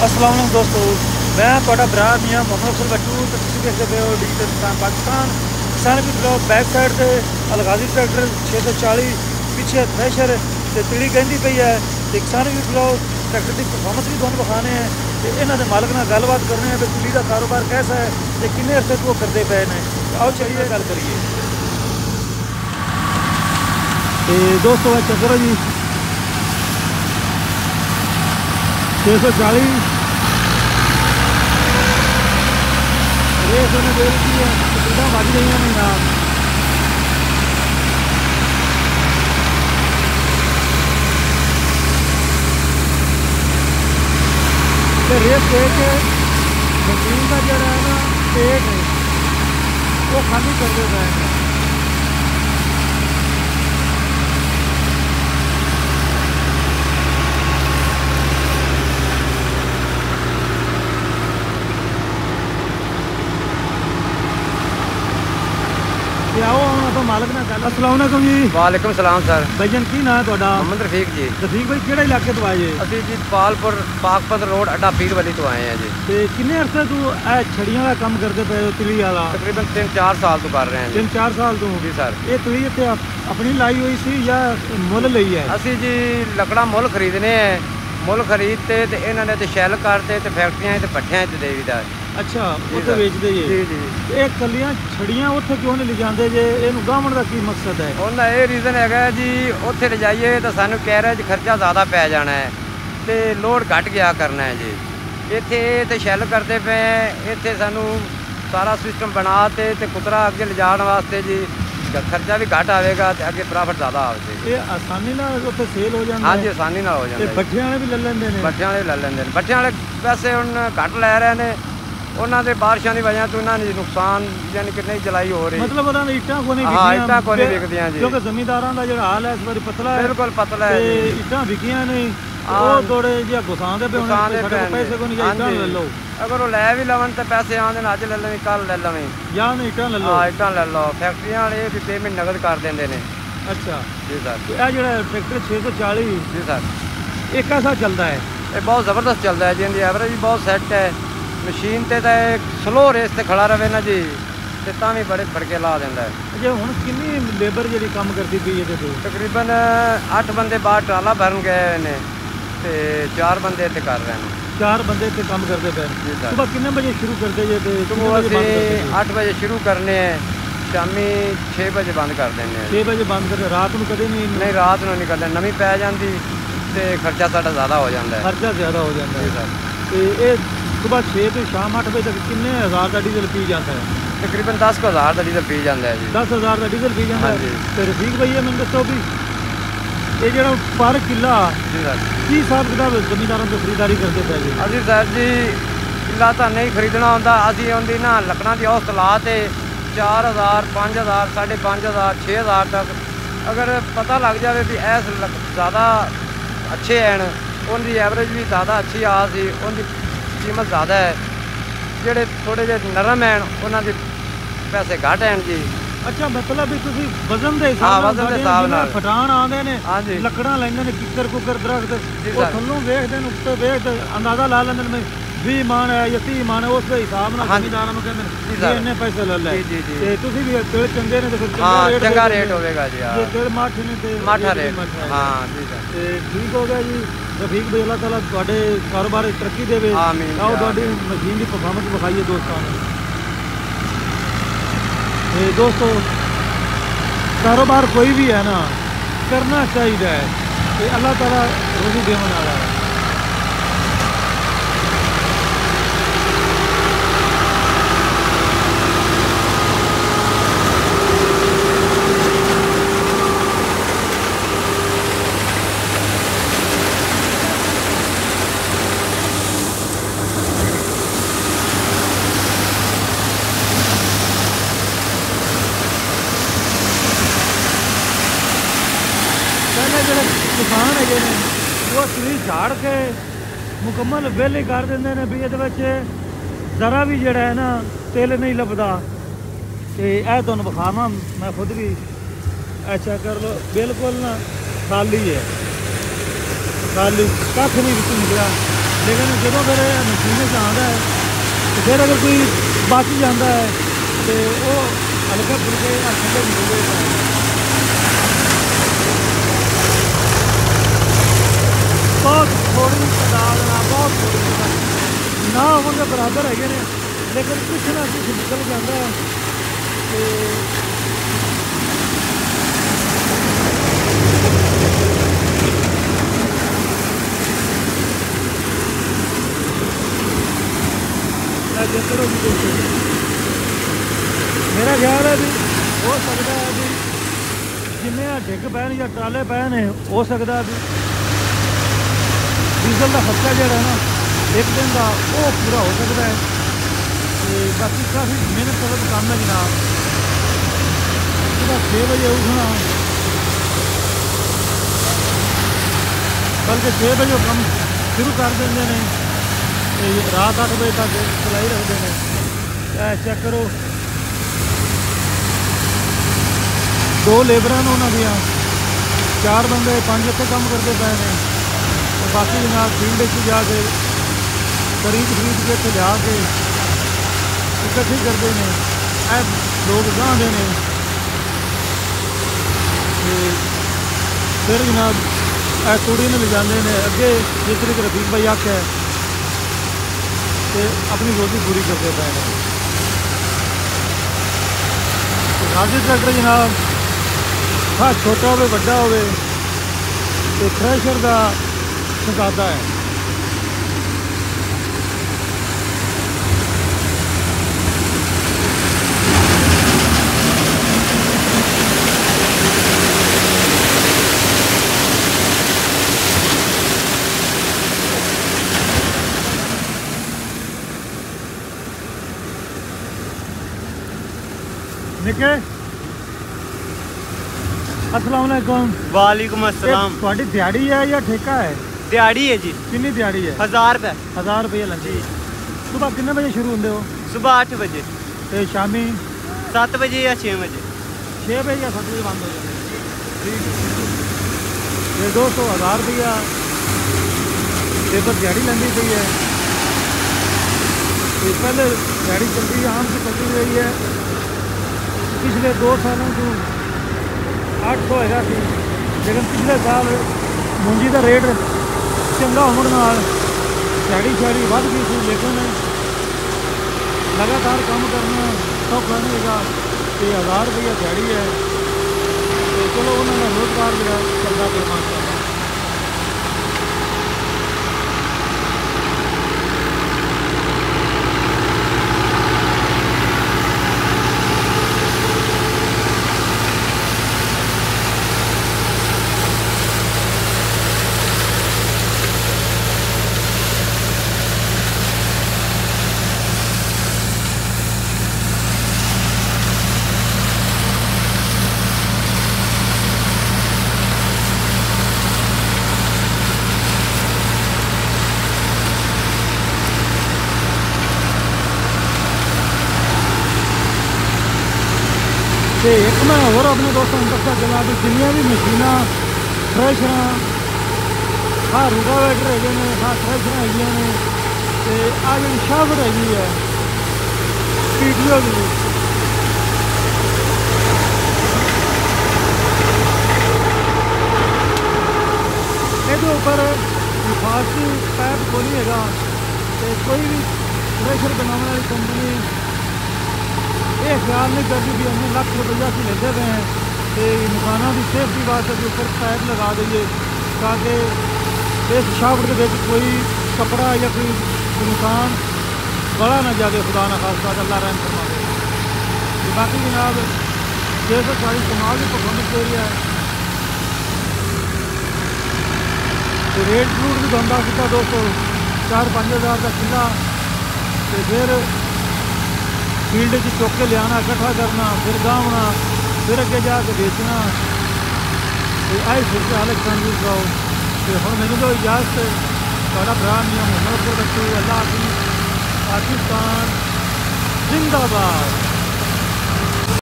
अस्सलाम वालेकुम दोस्तों, मैं थोड़ा भरा मियाँ मोहम्मद अफजल भट्टू। तो तुम देखते पे हो डिजिटल हिंदुस्तान पाकिस्तान। किसान भी ब्लॉक बैक साइड से अलगाजी ट्रैक्टर 640 पीछे थ्रेशर से तिड़ी कहती पई है। तो किसान भी ब्लॉक ट्रैक्टर की परफॉर्मेंस भी तुहानू विखाने हैं। तो इन्हों के मालिक नाल गलबात करने हैं भी तिड़ी का कारोबार कैसा है, तो किन्ने अरसे तो वो करते पे ने। आओ चलिए गल करिए। तो दोस्तों चक्कर जी 640 रेस उन्हें दे रखी है, तकरीबन बज रही हैं ना। रेस दे के मशीन का जरा है ना पेट है वो खाली कर देता है। तो मालिक ने गल। अस्सलाम वालेकुम जी। वालेकुम सलाम सर। भाईजान की ना है ਤੁਹਾਡਾ? मोहम्मद रफीक जी। रफीक भाई ਕਿਹੜੇ ਇਲਾਕੇ ਤੋਂ ਆਏ ਜੀ? ਅਸੀਂ ਜੀ ਪਾਕਪਤ ਰੋਡ ਅੱਡਾ ਪੀਰ ਵਾਲੀ ਤੋਂ ਆਏ ਹਾਂ ਜੀ। ਤੇ ਕਿੰਨੇ ਅਰਸੇ ਤੋਂ ਇਹ ਛੜੀਆਂ ਦਾ ਕੰਮ ਕਰਦੇ ਪਏ ਹੋ ਤਿਲੀ ਵਾਲਾ? ਤਕਰੀਬਨ 3-4 ਸਾਲ ਤੋਂ ਕਰ ਰਹੇ ਹਾਂ ਜੀ। 3-4 ਸਾਲ ਤੋਂ ਜੀ ਸਰ। ਇਹ ਤਿਲੀ ਇੱਥੇ ਆਪਣੀ ਲਾਈ ਹੋਈ ਸੀ ਜਾਂ ਮੁੱਲ ਲਈ ਹੈ? ਅਸੀਂ ਜੀ ਲੱਕੜਾਂ ਮੁੱਲ ਖਰੀਦਨੇ ਹੈ। ਮੁੱਲ ਖਰੀਦਤੇ ਤੇ ਇਹਨਾਂ ਨੇ ਤੇ ਸ਼ੈਲ ਕਰਤੇ ਤੇ ਫੈਕਟਰੀਆਂ ਤੇ ਭੱਠਿਆਂ 'ਚ ਦੇ ਦਿੱਤਾ। ਅੱਛਾ, ਉੱਥੇ ਵੇਚਦੇ ਜੇ? ਜੀ ਜੀ। ਇਹ ਕੱਲੀਆਂ ਛੜੀਆਂ ਉੱਥੇ ਕਿਉਂ ਨਹੀਂ ਲਿਜਾਂਦੇ ਜੇ? ਇਹਨੂੰ ਗਾਹਣ ਦਾ ਕੀ ਮਕਸਦ ਹੈ? ਉਹਨਾਂ ਇਹ ਰੀਜ਼ਨ ਹੈਗਾ ਜੀ, ਉੱਥੇ ਲਿਜਾਈਏ ਤਾਂ ਸਾਨੂੰ ਕੈਰੇਜ ਖਰਚਾ ਜ਼ਿਆਦਾ ਪੈ ਜਾਣਾ ਹੈ ਤੇ ਲੋਡ ਘਟ ਗਿਆ ਕਰਨਾ ਹੈ ਜੀ। ਇੱਥੇ ਤੇ ਸ਼ੈਲ ਕਰਦੇ ਪਏ, ਇੱਥੇ ਸਾਨੂੰ ਸਾਰਾ ਸਿਸਟਮ ਬਣਾ ਤੇ ਕੁਤਰਾ ਅੱਗੇ ਲਿਜਾਣ ਵਾਸਤੇ ਜੀ ਖਰਚਾ ਵੀ ਘੱਟ ਆਵੇਗਾ ਤੇ ਅੱਗੇ ਪ੍ਰੋਫਿਟ ਜ਼ਿਆਦਾ ਆਵੇਗਾ। ਇਹ ਆਸਾਨੀ ਨਾਲ ਉੱਥੇ ਸੇਲ ਹੋ ਜਾਂਦਾ? ਹਾਂਜੀ, ਆਸਾਨੀ ਨਾਲ ਹੋ ਜਾਂਦਾ। ਤੇ ਭੱਠਿਆਂ ਵਾਲੇ ਵੀ ਲੈ ਲੈਂਦੇ ਨੇ? ਭੱਠਿਆਂ ਵਾਲੇ ਲੈ ਲੈਂਦੇ ਨੇ। ਭੱਠਿਆਂ ਵਾਲੇ ਵੈਸੇ ਹੁਣ ਘੱਟ ਲੈ ਰਹੇ ਨੇ, ਉਹਨਾਂ ਦੇ ਬਾਰਿਸ਼ਾਂ ਦੀ ਵਜ੍ਹਾ ਤੋਂ ਉਹਨਾਂ ਨੇ ਨੁਕਸਾਨ ਯਾਨੀ ਕਿ ਨਹੀਂ ਜਲਾਈ ਹੋ ਰਹੀ। ਮਤਲਬ ਉਹਨਾਂ ਦੀ ਇੱਟਾਂ ਕੋਈ ਨਹੀਂ ਵਿਕਦੀਆਂ? ਹਾਂ, ਇੱਟਾਂ ਕੋਈ ਨਹੀਂ ਵਿਕਦੀਆਂ ਜੀ, ਕਿਉਂਕਿ ਜ਼ਮੀਂਦਾਰਾਂ ਦਾ ਜਿਹੜਾ ਹਾਲ ਹੈ ਇਸ ਵਾਰੀ ਪਤਲਾ ਹੈ। ਬਿਲਕੁਲ ਪਤਲਾ ਹੈ ਜੀ। ਇੱਟਾਂ ਵਿਕੀਆਂ ਨਹੀਂ, ਉਹ ਥੋੜੇ ਜਿਹਾ ਗੁਸਾਉਂਦੇ ਪਏ ਹੁਣ ਸਾਡੇ ਪੈਸੇ ਕੋਈ ਨਹੀਂ ਜਾਂ ਇੱਟਾਂ ਲੈ ਲਓ। ਅਗਰ ਉਹ ਲੈ ਵੀ ਲਵਣ ਤਾਂ ਪੈਸੇ ਆਉਂਦੇ ਨੇ, ਅੱਜ ਲੈ ਲਵੇਂ ਕੱਲ ਲੈ ਲਵੇਂ, ਜਾਂ ਨਹੀਂ ਇੱਟਾਂ ਲੈ ਲਓ। ਹਾਂ, ਇੱਟਾਂ ਲੈ ਲਓ। ਫੈਕਟਰੀਆਂ ਵਾਲੇ ਵੀ ਪੇਮੈਂਟ ਨਗਦ ਕਰ ਦਿੰਦੇ ਨੇ। ਅੱਛਾ ਜੀ ਸਰ। ਇਹ ਜਿਹੜਾ ਟਰੈਕਟਰ 640 ਜੀ ਸਰ, ਇਹ कैसा ਚੱਲਦਾ ਹੈ? ਇਹ ਬਹੁਤ ਜ਼ਬਰਦਸਤ ਚੱਲਦਾ ਹੈ ਜੀ। ਇਹਦੀ ਐਵਰੇਜ ਵੀ ਬਹੁਤ ਸੈੱਟ ਹੈ। ਮਸ਼ੀਨ ਤੇ ਤਾਂ ਇਹ ਸਲੋ ਰੇਸ ਤੇ ਖੜਾ ਰਵੇ ਨਾ ਜੀ ਤੇ ਤਾਂ ਵੀ ਬੜੇ ਫੜਕੇ ਲਾ ਦਿੰਦਾ ਹੈ। ਜੇ ਹੁਣ ਕਿੰਨੀ ਲੇਬਰ ਜਿਹੜੀ ਕੰਮ ਕਰਦੀ ਪਈ ਇਹਦੇ ਤੇ? ਤਕਰੀਬਨ 8 ਬੰਦੇ ਬਾਹਰ ਟਰਾਲਾ ਭਰਨ ਗਏ ਨੇ ਤੇ 4 ਬੰਦੇ ਇੱਥੇ ਕਰ ਰਹੇ ਨੇ। 4 ਬੰਦੇ ਇੱਥੇ ਕੰਮ ਕਰਦੇ ਪਏ। ਸੁਬਹ ਕਿੰਨੇ ਵਜੇ ਸ਼ੁਰੂ ਕਰਦੇ ਜੇ ਤੇ ਅਸੀਂ 8 ਵਜੇ ਸ਼ੁਰੂ ਕਰਨੇ ਹੈ, ਸ਼ਾਮੀ 6 ਵਜੇ ਬੰਦ ਕਰ ਦਿੰਦੇ ਹਾਂ। 6 ਵਜੇ ਬੰਦ ਕਰਦੇ? ਰਾਤ ਨੂੰ ਕਦੇ ਨਹੀਂ? ਨਹੀਂ, ਰਾਤ ਨੂੰ ਨਹੀਂ ਕਰਦੇ, ਨਵੀਂ ਪੈ ਜਾਂਦੀ ਤੇ ਖਰਚਾ ਸਾਡਾ ਜ਼ਿਆਦਾ ਹੋ ਜਾਂਦਾ ਹੈ। ਖਰਚਾ ਜ਼ਿਆਦਾ ਹੋ ਜਾਂਦਾ ਹੈ ਸਰ। ਤੇ ਇਹ ਸੁਬਹ 6 ਤੋਂ ਸ਼ਾਮ 8 ਵਜੇ ਤੱਕ ਕਿੰਨੇ ਹਜ਼ਾਰ ਦਾ ਡੀਜ਼ਲ ਪੀ ਜਾਂਦਾ ਹੈ? ਤਕਰੀਬਨ 10,000 ਦਾ ਡੀਜ਼ਲ ਪੀ ਜਾਂਦਾ ਹੈ ਜੀ। 10,000 ਦਾ ਡੀਜ਼ਲ ਪੀ ਜਾਂਦਾ ਹੈ। ਤੇ ਰਫੀਕ ਭਾਈ ਮੈਨੂੰ ਦੱਸੋ ਵੀ ਇਹ ਜਿਹੜਾ ਪਰ ਕਿੱਲਾ ਜੀ ਸਰ ਕੀ ਹਿਸਾਬ ਕਿਤਾਬ ਜ਼ਮੀਂਦਾਰਾਂ ਤੋਂ ਖਰੀਦਦਾਰੀ ਕਰਦੇ ਪਏ ਜੀ? ਅਸੀਂ ਸਰ ਜੀ ਕਿੱਲਾ ਤਾਂ ਨਹੀਂ ਖਰੀਦਣਾ ਹੁੰਦਾ, ਅਸੀਂ ਉਹਦੀ ਨਾ ਲੱਕੜਾਂ ਦੀ ਔਸਤ ਲਾ ਤੇ 4,000 5,000 5,500 6,000 ਤੱਕ ਅਗਰ ਪਤਾ ਲੱਗ ਜਾਵੇ ਵੀ ਐਸ ਜ਼ਿਆਦਾ ਅੱਛੇ ਹਨ, ਉਹਦੀ ਐਵਰੇਜ ਵੀ ਜ਼ਿਆਦਾ ਅੱਛੀ ਆ ਸੀ, ਉਹਦੀ ਕੀਮਤ ਜ਼ਿਆਦਾ ਹੈ। ਜਿਹੜੇ ਥੋੜੇ ਜਿਹੇ ਨਰਮ ਹਨ ਉਹਨਾਂ ਦੇ ਪੈਸੇ ਘੱਟ ਹਨ ਜੀ। ਅੱਛਾ, ਮਤਲਬ ਵੀ ਤੁਸੀਂ ਵਜ਼ਨ ਦੇ ਹਿਸਾਬ ਨਾਲ ਫਟਾਣ ਆਉਂਦੇ ਨੇ, ਲੱਕੜਾਂ ਲੈਂਦੇ ਨੇ, ਕਿੱਕਰ ਕੁੱਕਰ ਦਰਖਤ, ਉਹ ਥੱਲੋਂ ਵੇਖਦੇ ਨੇ, ਉੱਤੇ ਵੇਖਦੇ ਅੰਦਾਜ਼ਾ ਲਾ ਲੈਂਦੇ ਨੇ 20 ਮਣ ਹੈ ਜਾਂ 30 ਮਣ ਹੈ, ਉਸ ਦੇ ਹਿਸਾਬ ਨਾਲ ਜ਼ਿਮੀਂਦਾਰਾਂ ਨੂੰ ਕਹਿੰਦੇ ਨੇ ਇੰਨੇ ਪੈਸੇ ਲੈ ਲੈ। ਤੇ ਤੁਸੀਂ ਵੀ ਤਿਲ ਚੰਗੇ ਨੇ ਤੇ ਫਿਰ ਚੰਗਾ ਰੇਟ ਹੋਵੇਗਾ ਜੀ। ਜੇ ਤਿਲ ਮਾਠ ਨੇ ਤੇ ਮਾਠਾ ਰੇਟ। ਹਾਂ ਜੀ ਸਰ। ਤੇ ਠੀਕ ਹੋ ਗਿਆ ਜੀ। ਰਫੀਕ ਭਾਈ ਅੱਲਾਹ ਤਾਲਾ ਤੁਹਾਡੇ ਕਾਰੋਬਾਰ ਵਿੱਚ ਤਰੱਕੀ ਦੇਵੇ। ਆਮੀਨ। ਆਓ ਤੁਹਾਡੀ ਮਸ਼ੀਨ ਦੀ ਪਰਫਾਰਮੈਂਸ ਵਿਖਾਈਏ ਦੋਸਤਾਂ ਨੂੰ। ਤੇ ਦੋਸਤੋ ਕਾਰੋਬਾਰ ਕੋਈ ਵੀ ਹੈ ਨਾ ਕਰਨਾ ਚਾਹੀਦਾ ਹੈ ਤੇ ਅੱਲਾਹ ਤਾਲਾ ਰੋਜ਼ੀ ਦੇਣ ਵਾਲਾ ਹੈ। ਜਿਹੜੇ ਕਿਸਾਨ ਹੈਗੇ ਨੇ ਉਹ ਤਿਲੀ ਝਾੜ ਕੇ ਮੁਕੰਮਲ ਵਿਹਲੇ ਕਰ ਦਿੰਦੇ ਨੇ ਵੀ ਇਹਦੇ ਵਿੱਚ ਜ਼ਰਾ ਵੀ ਜਿਹੜਾ ਹੈ ਨਾ ਤਿਲ ਨਹੀਂ ਲੱਭਦਾ। ਤੇ ਇਹ ਤੁਹਾਨੂੰ ਵਿਖਾਵਾਂ ਮੈਂ ਖੁਦ ਵੀ अच्छा कर लो, बिल्कुल ना खाली है, खाली कख नहीं निकला। लेकिन जो फिर मशीन च आता है तो फिर अगर कोई बच जाता है तो वो हल्के फुल्के ठंडे मिलते बहुत थोड़ी तादाद ना बहुत थोड़ी ना होने बराबर है लेकिन कुछ ना कुछ निकल जाता है तो मेरा ख्याल है भी हो सकता है भी जिन्हें डिग पैन या टाले पैन है हो सकता है भी डीजल का खर्चा जोड़ा है ना एक दिन का वो पूरा हो सकता है तो बाकी काफ़ी मेहनत तलब काम है जनाब सुबह 6 बजे उठना बल्कि 6 बजे काम शुरू कर देंगे ने रात 8 बजे तक चलाई रखते हैं चेक करो 2 लेबर उन्होंने 4 बंदे 5 इतने काम करते पे हैं और बाकी जनाब फील्ड जाके खरीद के इतने लिया के इकट्ठी करते हैं लोग गाँव ने फिर जनाब तूड़ी में ले जाते हैं अगे जिस तरीके रफीक भाई आख्या है तो अपनी रोटी पूरी करते पे हैं गाजी ट्रैक्टर जनाब हाँ छोटा हो बड़ा हो थ्रैशर का शहजादा है निके अस्सलाम वालेकुम। वालेकुम अस्सलाम। ਤੁਹਾਡੀ ਦਿਹਾੜੀ है या ठेका है? दिहाड़ी है जी। कितनी दिहाड़ी है? 1000 रुपये। 1000 रुपये लंदी। सुबह कितने बजे शुरू होंगे हो? सुबह 8 बजे तो शामी 7 बजे या 6 बजे 6 बजे या 7 बजे बंद हो जाते ठीक ये 200 1000 रुपया लेबर दिहाड़ी लंदी पई है तो पहले दिहाड़ी चलती आम से चलती रही है पिछले 2 सालों को 800 है लेकिन पिछले साल मुंजी का रेट चंगा होने दिहाड़ी शाड़ी बढ़ गई थी लेकिन लगातार काम करना सौखा नहीं होगा तो 1000 रुपया दिहाड़ी है तो चलो उन्होंने रोजगार जो चलता पे मानता है तो एक मैं और अपने दोस्तों को दसना चला कि जिन्नियां भी मशीन थ्रैशर हाँ रूटावेटर है हाँ थ्रैशर है तो आ जी शाफ्ट हैगी है PTO की ये उपर फालतू पैप को नहीं है तो कोई भी थ्रैशर बनाने वाली कंपनी ये ख्याल नहीं करती भी हमने लाख रुपया से लेते हुए हैं तो मकानों की सेफ्टी वास्ते के ऊपर पाइप लगा दीजिए ताकि इस शाफ्ट के कोई कपड़ा या कोई इंसान बड़ा ना जाए खुदा ना खासा अल्लाह रहम फरमावे। बाकी जनाब 640 कमाल की परफॉर्मेंस दे रही है तो रेट फ्रूट भी बनता सीधा 200 4-5 हज़ार का किला तो फिर फील्ड च चुक के लिया इकट्ठा करना फिर गाँवना फिर अगे जाके बेचना तो आई फिर से हालत कानून जाओ तो हम मैंने तो इजाजत बड़ा भरा मियां मोहम्मद अफजल बट्टू अल्लाह हाफिज़ पाकिस्तान जिंदाबाद।